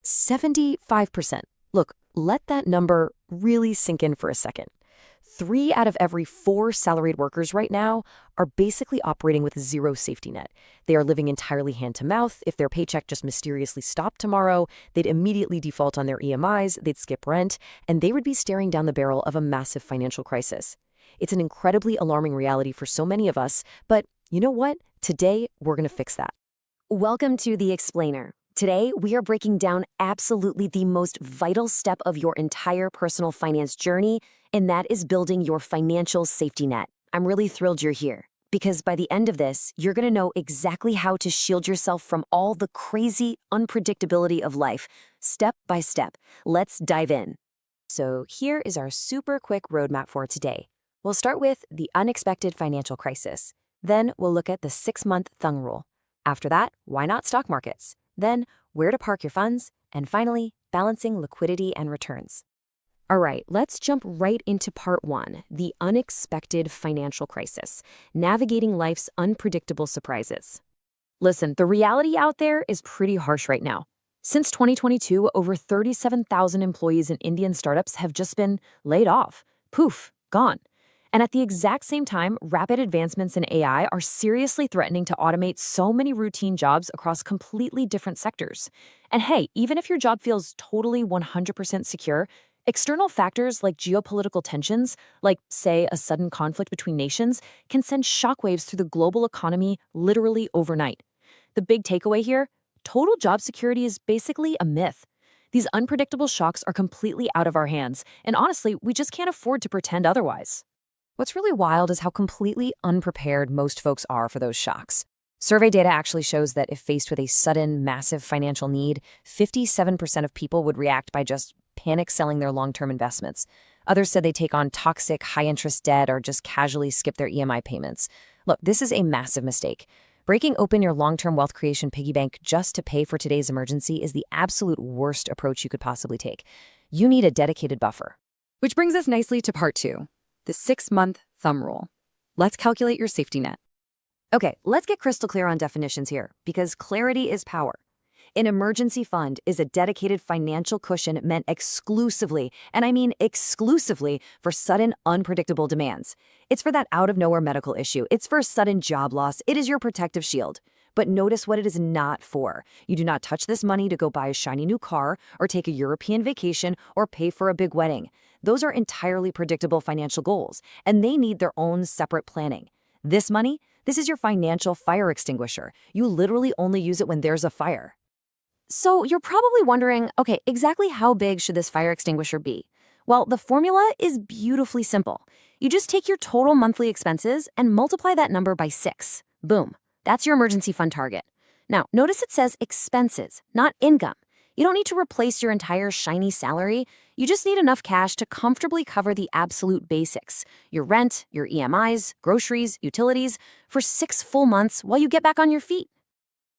75%. Look, let that number really sink in for a second. 3 out of every 4 salaried workers right now are basically operating with zero safety net. They are living entirely hand to mouth. If their paycheck just mysteriously stopped tomorrow, they'd immediately default on their EMIs, they'd skip rent, and they would be staring down the barrel of a massive financial crisis. It's an incredibly alarming reality for so many of us, but you know what? Today, we're going to fix that. Welcome to The Explainer. Today, we are breaking down absolutely the most vital step of your entire personal finance journey, and that is building your financial safety net. I'm really thrilled you're here, because by the end of this, you're going to know exactly how to shield yourself from all the crazy unpredictability of life, step by step. Let's dive in. So here is our super quick roadmap for today. We'll start with the unexpected financial crisis. Then we'll look at the 6-month thumb rule. After that, why not stock markets? Then, where to park your funds, and finally, balancing liquidity and returns. All right, let's jump right into part 1, the unexpected financial crisis, navigating life's unpredictable surprises. Listen, the reality out there is pretty harsh right now. Since 2022, over 37,000 employees in Indian startups have just been laid off. Poof, gone. And at the exact same time, rapid advancements in AI are seriously threatening to automate so many routine jobs across completely different sectors. And hey, even if your job feels totally 100% secure, external factors like geopolitical tensions, like, say, a sudden conflict between nations, can send shockwaves through the global economy literally overnight. The big takeaway here? Total job security is basically a myth. These unpredictable shocks are completely out of our hands, and honestly, we just can't afford to pretend otherwise. What's really wild is how completely unprepared most folks are for those shocks. Survey data actually shows that if faced with a sudden, massive financial need, 57% of people would react by just panic selling their long-term investments. Others said they take on toxic, high-interest debt or just casually skip their EMI payments. Look, this is a massive mistake. Breaking open your long-term wealth creation piggy bank just to pay for today's emergency is the absolute worst approach you could possibly take. You need a dedicated buffer. Which brings us nicely to part 2. The 6-month thumb rule. Let's calculate your safety net. Okay, let's get crystal clear on definitions here, because clarity is power. An emergency fund is a dedicated financial cushion meant exclusively, and I mean exclusively, for sudden, unpredictable demands. It's for that out-of-nowhere medical issue. It's for sudden job loss. It is your protective shield. But notice what it is not for. You do not touch this money to go buy a shiny new car or take a European vacation or pay for a big wedding. Those are entirely predictable financial goals, and they need their own separate planning. This money, this is your financial fire extinguisher. You literally only use it when there's a fire. So you're probably wondering, okay, exactly how big should this fire extinguisher be? Well, the formula is beautifully simple. You just take your total monthly expenses and multiply that number by 6. Boom. That's your emergency fund target. Now, notice it says expenses, not income. You don't need to replace your entire shiny salary. You just need enough cash to comfortably cover the absolute basics: your rent, your EMIs, groceries, utilities, for 6 full months while you get back on your feet.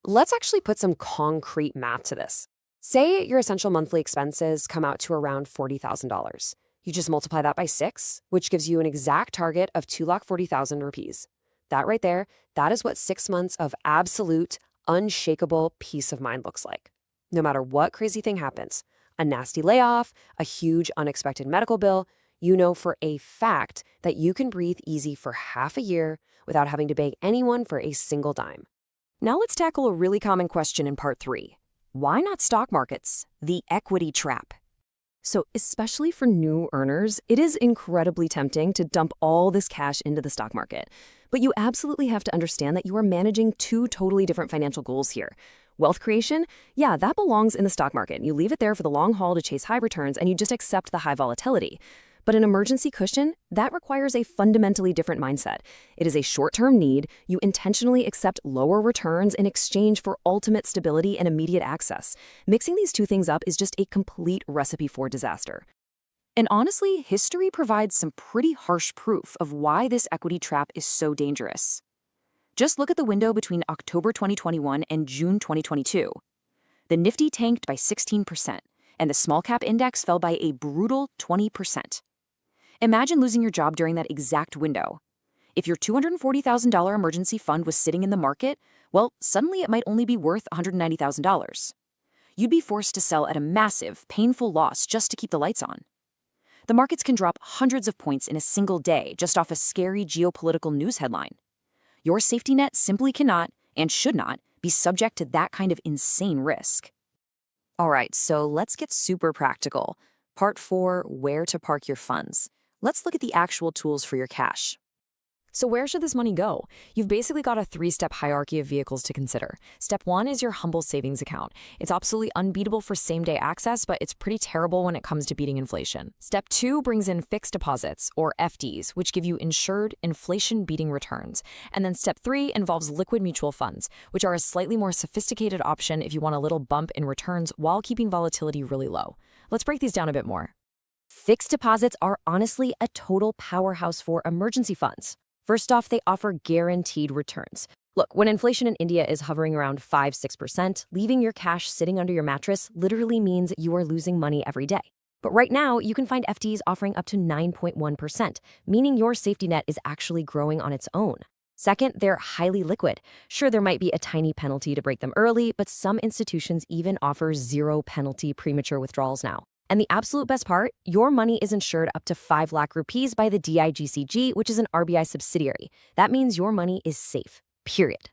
Let's actually put some concrete math to this. Say your essential monthly expenses come out to around $40,000. You just multiply that by 6, which gives you an exact target of 2,40,000 rupees. That right there, that is what 6 months of absolute, unshakable peace of mind looks like. No matter what crazy thing happens, a nasty layoff, a huge unexpected medical bill, you know for a fact that you can breathe easy for half a year without having to beg anyone for a single dime. Now let's tackle a really common question in part 3. Why not stock markets? The equity trap. So especially for new earners, it is incredibly tempting to dump all this cash into the stock market. But you absolutely have to understand that you are managing 2 totally different financial goals here. Wealth creation, yeah, that belongs in the stock market. You leave it there for the long haul to chase high returns, and you just accept the high volatility. But an emergency cushion, that requires a fundamentally different mindset. It is a short-term need. You intentionally accept lower returns in exchange for ultimate stability and immediate access. Mixing these 2 things up is just a complete recipe for disaster. And honestly, history provides some pretty harsh proof of why this equity trap is so dangerous. Just look at the window between October 2021 and June 2022. The Nifty tanked by 16%, and the small cap index fell by a brutal 20%. Imagine losing your job during that exact window. If your $240,000 emergency fund was sitting in the market, well, suddenly it might only be worth $190,000. You'd be forced to sell at a massive, painful loss just to keep the lights on. The markets can drop hundreds of points in a single day just off a scary geopolitical news headline. Your safety net simply cannot, and should not, be subject to that kind of insane risk. All right, so let's get super practical. Part 4, where to park your funds. Let's look at the actual tools for your cash. So where should this money go? You've basically got a 3-step hierarchy of vehicles to consider. Step 1 is your humble savings account. It's absolutely unbeatable for same-day access, but it's pretty terrible when it comes to beating inflation. Step 2 brings in fixed deposits, or FDs, which give you insured, inflation-beating returns. And then step 3 involves liquid mutual funds, which are a slightly more sophisticated option if you want a little bump in returns while keeping volatility really low. Let's break these down a bit more. Fixed deposits are honestly a total powerhouse for emergency funds. First off, they offer guaranteed returns. Look, when inflation in India is hovering around 5–6%, leaving your cash sitting under your mattress literally means you are losing money every day. But right now, you can find FDs offering up to 9.1%, meaning your safety net is actually growing on its own. Second, they're highly liquid. Sure, there might be a tiny penalty to break them early, but some institutions even offer zero penalty premature withdrawals now. And the absolute best part, your money is insured up to 5 lakh rupees by the DIGCG, which is an RBI subsidiary. That means your money is safe, period.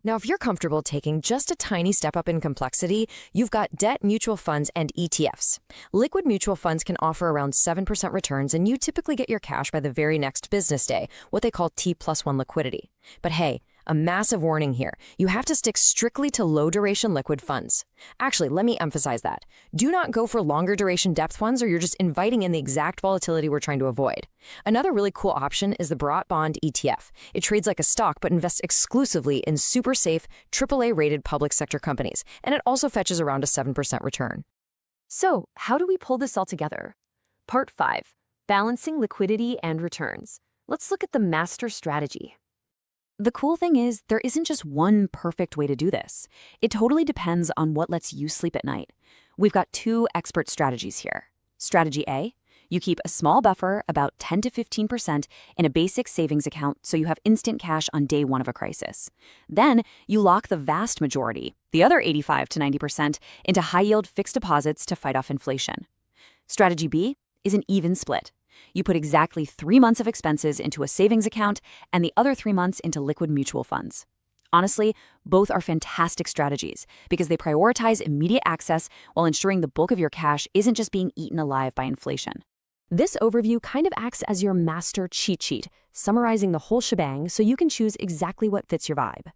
Now, if you're comfortable taking just a tiny step up in complexity, you've got debt mutual funds and ETFs. Liquid mutual funds can offer around 7% returns, and you typically get your cash by the very next business day, what they call T+1 liquidity. But hey, a massive warning here. You have to stick strictly to low-duration liquid funds. Actually, let me emphasize that. Do not go for longer-duration depth funds, or you're just inviting in the exact volatility we're trying to avoid. Another really cool option is the Bharat Bond ETF. It trades like a stock but invests exclusively in super safe, AAA-rated public sector companies, and it also fetches around a 7% return. So, how do we pull this all together? Part 5, balancing liquidity and returns. Let's look at the master strategy. The cool thing is, there isn't just one perfect way to do this. It totally depends on what lets you sleep at night. We've got 2 expert strategies here. Strategy A, you keep a small buffer, about 10 to 15%, in a basic savings account so you have instant cash on day 1 of a crisis. Then, you lock the vast majority, the other 85 to 90%, into high-yield fixed deposits to fight off inflation. Strategy B is an even split. You put exactly 3 months of expenses into a savings account and the other 3 months into liquid mutual funds. Honestly, both are fantastic strategies because they prioritize immediate access while ensuring the bulk of your cash isn't just being eaten alive by inflation. This overview kind of acts as your master cheat sheet, summarizing the whole shebang so you can choose exactly what fits your vibe.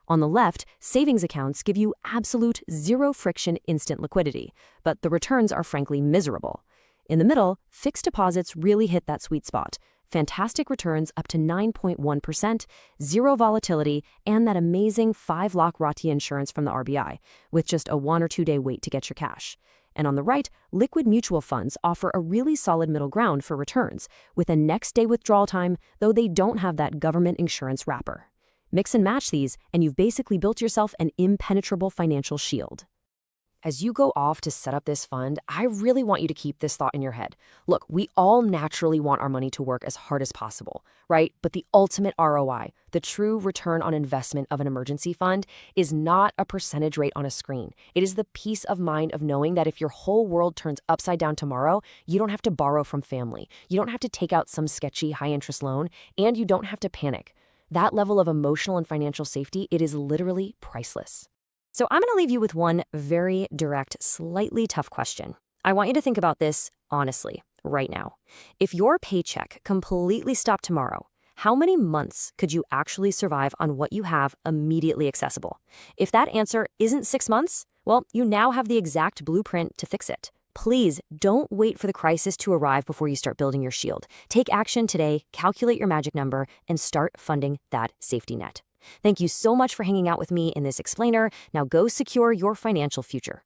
On the left, savings accounts give you absolute zero-friction instant liquidity, but the returns are frankly miserable. In the middle, fixed deposits really hit that sweet spot. Fantastic returns up to 9.1%, zero volatility, and that amazing 5 lakh Rati insurance from the RBI, with just a 1 or 2 day wait to get your cash. And on the right, liquid mutual funds offer a really solid middle ground for returns, with a next day withdrawal time, though they don't have that government insurance wrapper. Mix and match these, and you've basically built yourself an impenetrable financial shield. As you go off to set up this fund, I really want you to keep this thought in your head. Look, we all naturally want our money to work as hard as possible, right? But the ultimate ROI, the true return on investment of an emergency fund, is not a percentage rate on a screen. It is the peace of mind of knowing that if your whole world turns upside down tomorrow, you don't have to borrow from family. You don't have to take out some sketchy high-interest loan, and you don't have to panic. That level of emotional and financial safety, it is literally priceless. So I'm going to leave you with one very direct, slightly tough question. I want you to think about this honestly, right now. If your paycheck completely stopped tomorrow, how many months could you actually survive on what you have immediately accessible? If that answer isn't 6 months, well, you now have the exact blueprint to fix it. Please don't wait for the crisis to arrive before you start building your shield. Take action today, calculate your magic number, and start funding that safety net. Thank you so much for hanging out with me in this explainer. Now go secure your financial future.